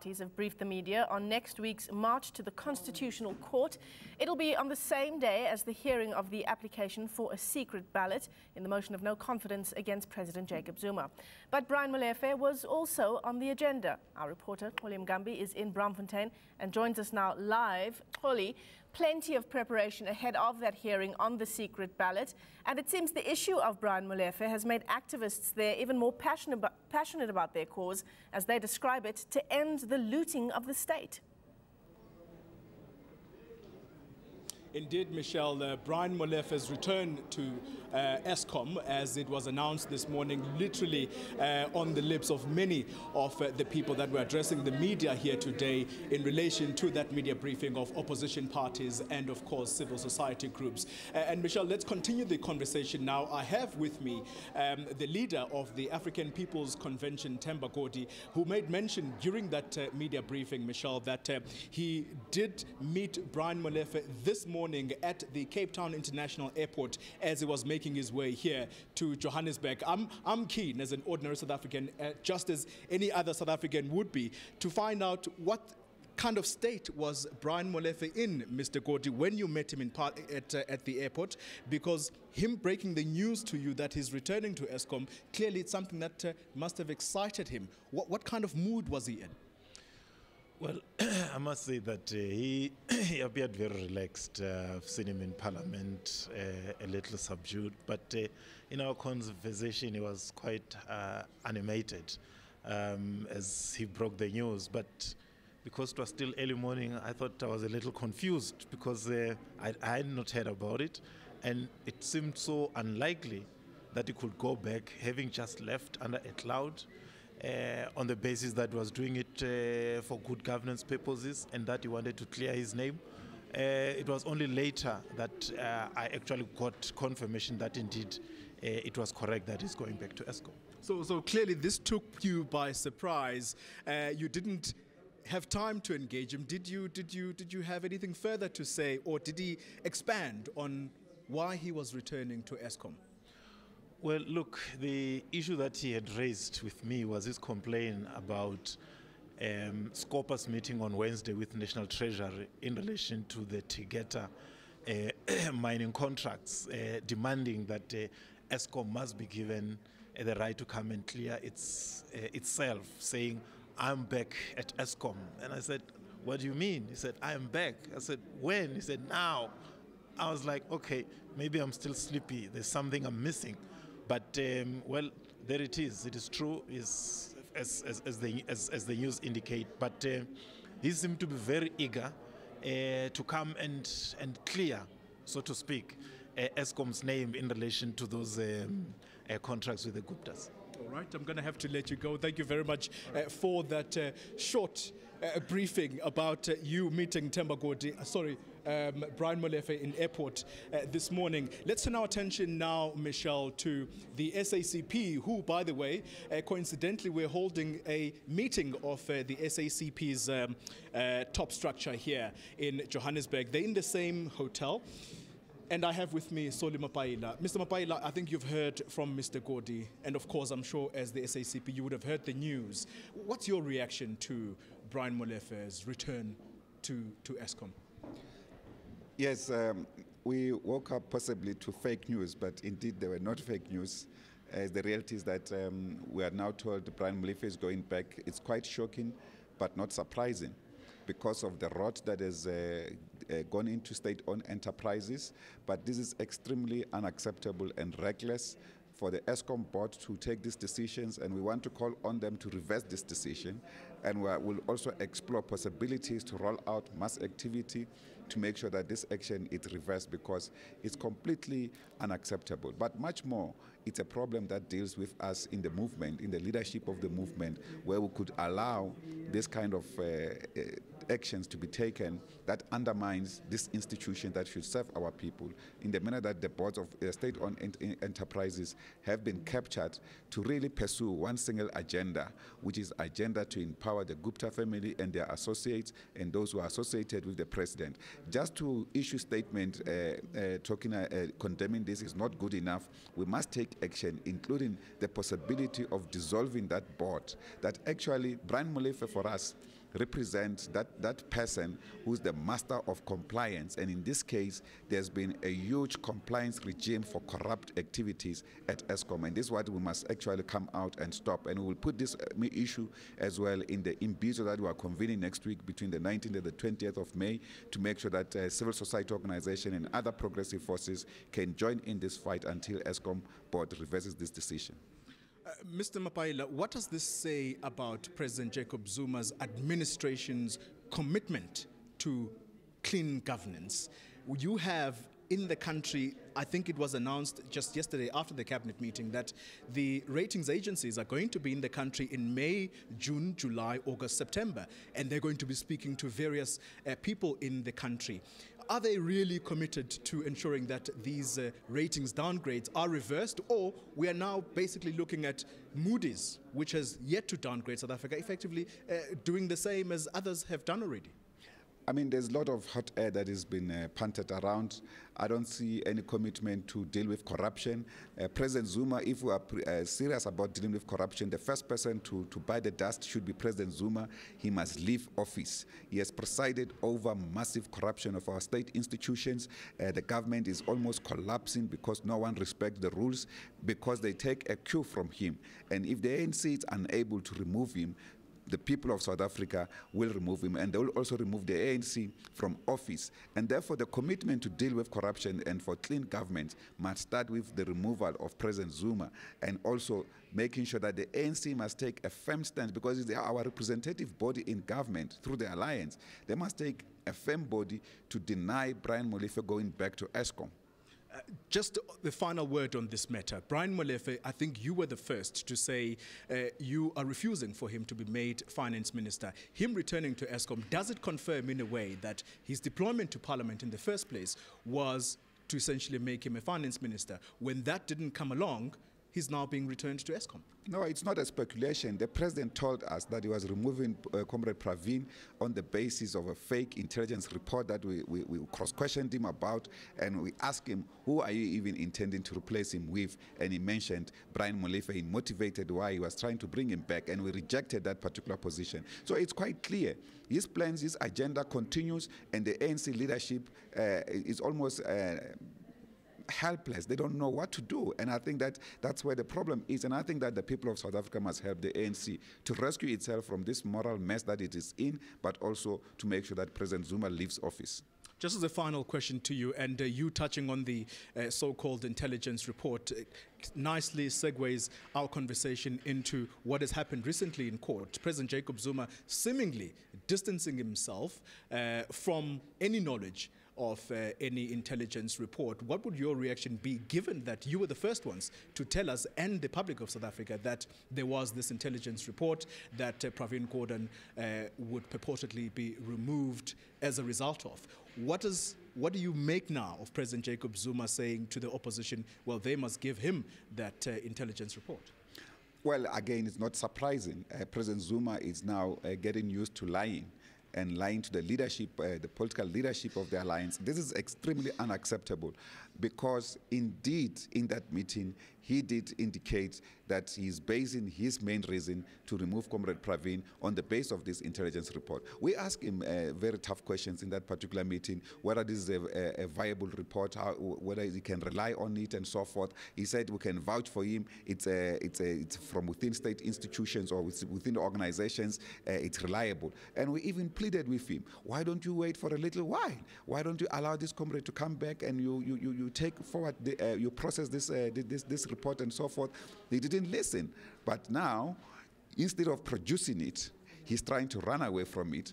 Parties have briefed the media on next week's march to the Constitutional Court. It'll be on the same day as the hearing of the application for a secret ballot in the motion of no confidence against President Jacob Zuma. But Brian Molefe was also on the agenda. Our reporter, Xoli Mngambi, is in Braamfontein and joins us now live. Xoli, plenty of preparation ahead of that hearing on the secret ballot, and it seems the issue of Brian Molefe has made activists there even more passionate about their cause, as they describe it, to end the looting of the state. Indeed, Michelle, Brian Molefe's return to Eskom, as it was announced this morning, literally on the lips of many of the people that were addressing the media here today in relation to that media briefing of opposition parties and, of course, civil society groups. And Michelle, let's continue the conversation now. I have with me the leader of the African People's Convention, Themba Godi, who made mention during that media briefing, Michelle, that he did meet Brian Molefe this morning at the Cape Town International Airport as he was making his way here to Johannesburg. I'm keen, as an ordinary South African, just as any other South African would be, to find out what kind of state was Brian Molefe in, Mr. Godi, when you met him at the airport, because him breaking the news to you that he's returning to Eskom, clearly it's something that must have excited him. What kind of mood was he in? Well, I must say that he appeared very relaxed. I've seen him in Parliament, a little subdued, but in our conversation he was quite animated as he broke the news. But because it was still early morning, I thought I was a little confused because I had not heard about it, and it seemed so unlikely that he could go back, having just left under a cloud, on the basis that he was doing it for good governance purposes and that he wanted to clear his name. It was only later that I actually got confirmation that indeed it was correct that he's going back to Eskom. So clearly this took you by surprise. You didn't have time to engage him. Did you have anything further to say, or did he expand on why he was returning to Eskom? Well, look, the issue that he had raised with me was his complaint about Scopa's meeting on Wednesday with National Treasury in relation to the Tegeta mining contracts, demanding that Eskom must be given the right to come and clear itself, saying, I'm back at Eskom. And I said, what do you mean? He said, I am back. I said, when? He said, now. I was like, okay, maybe I'm still sleepy. There's something I'm missing. But, well, there it is. It is true, as the news indicate. But he seemed to be very eager to come and clear, so to speak, Eskom's name in relation to those contracts with the Guptas. All right, I'm going to have to let you go. Thank you very much for that short briefing about you meeting Themba Godi, Brian Molefe in airport this morning. Let's turn our attention now, Michelle, to the SACP, who, by the way, coincidentally, we're holding a meeting of the SACP's top structure here in Johannesburg. They're in the same hotel. And I have with me Xoli Mngambi. Mr. Mngambi, I think you've heard from Mr. Godi, and of course, I'm sure as the SACP, you would have heard the news. What's your reaction to Brian Molefe's return to Eskom? Yes, we woke up possibly to fake news, but indeed they were not fake news. The reality is that we are now told Brian Molefe is going back. It's quite shocking, but not surprising, because of the rot that has gone into state-owned enterprises. But this is extremely unacceptable and reckless for the Eskom board to take these decisions, and we want to call on them to reverse this decision. And we'll also explore possibilities to roll out mass activity to make sure that this action is reversed, because it's completely unacceptable. But much more, it's a problem that deals with us in the movement, in the leadership of the movement, where we could allow this kind of actions to be taken that undermines this institution that should serve our people, in the manner that the boards of state-owned enterprises have been captured to really pursue one single agenda, which is agenda to empower the Gupta family and their associates and those who are associated with the president. Just to issue statement condemning this is not good enough. We must take action, including the possibility of dissolving that board. That actually, Brian Molefe for us represent that person who's the master of compliance. And in this case, there's been a huge compliance regime for corrupt activities at Eskom. And this is what we must actually come out and stop. And we will put this issue as well in the imbizo that we are convening next week between the 19th and the 20th of May to make sure that civil society organization and other progressive forces can join in this fight until Eskom board reverses this decision. Mr. Mapaila, what does this say about President Jacob Zuma's administration's commitment to clean governance? You have in the country, I think it was announced just yesterday after the cabinet meeting that the ratings agencies are going to be in the country in May, June, July, August, September, and they're going to be speaking to various people in the country. Are they really committed to ensuring that these ratings downgrades are reversed, or we are now basically looking at Moody's, which has yet to downgrade South Africa, effectively doing the same as others have done already? I mean, there's a lot of hot air that has been punted around. I don't see any commitment to deal with corruption. President Zuma, if we are serious about dealing with corruption, the first person to buy the dust should be President Zuma. He must leave office. He has presided over massive corruption of our state institutions. The government is almost collapsing because no one respects the rules, because they take a cue from him. And if the ANC is unable to remove him, the people of South Africa will remove him, and they will also remove the ANC from office. And therefore, the commitment to deal with corruption and for clean government must start with the removal of President Zuma, and also making sure that the ANC must take a firm stance, because it's our representative body in government through the alliance. They must take a firm body to deny Brian Molefe going back to Eskom. Just the final word on this matter. Brian Molefe, I think you were the first to say you are refusing for him to be made finance minister. Him returning to Eskom, does it confirm in a way that his deployment to parliament in the first place was to essentially make him a finance minister? When that didn't come along, he's now being returned to Eskom. No, it's not a speculation. The president told us that he was removing Comrade Pravin on the basis of a fake intelligence report that we cross-questioned him about, and we asked him, who are you even intending to replace him with? And he mentioned Brian Molefe. He motivated why he was trying to bring him back, and we rejected that particular position. So it's quite clear. His plans, his agenda continues, and the ANC leadership is almost helpless. They don't know what to do, and I think that that's where the problem is. And I think that the people of South Africa must help the ANC to rescue itself from this moral mess that it is in, but also to make sure that President Zuma leaves office. Just as a final question to you, and you touching on the so-called intelligence report, nicely segues our conversation into what has happened recently in court. President Jacob Zuma seemingly distancing himself from any knowledge of any intelligence report. What would your reaction be, given that you were the first ones to tell us and the public of South Africa that there was this intelligence report, that Pravin Gordhan would purportedly be removed as a result of? What do you make now of President Jacob Zuma saying to the opposition, well, they must give him that intelligence report? Well, again, it's not surprising. President Zuma is now getting used to lying, and lying to the leadership, the political leadership of the alliance. This is extremely unacceptable, because indeed in that meeting he did indicate that he's basing his main reason to remove Comrade Pravin on the basis of this intelligence report. We asked him very tough questions in that particular meeting, whether this is a viable report, whether he can rely on it and so forth. He said we can vouch for him. It's from within state institutions or within the organizations. It's reliable. And we even pleaded with him, why don't you wait for a little while? Why don't you allow this comrade to come back and you take forward, you process this report and so forth? They didn't listen. But now, instead of producing it, he's trying to run away from it.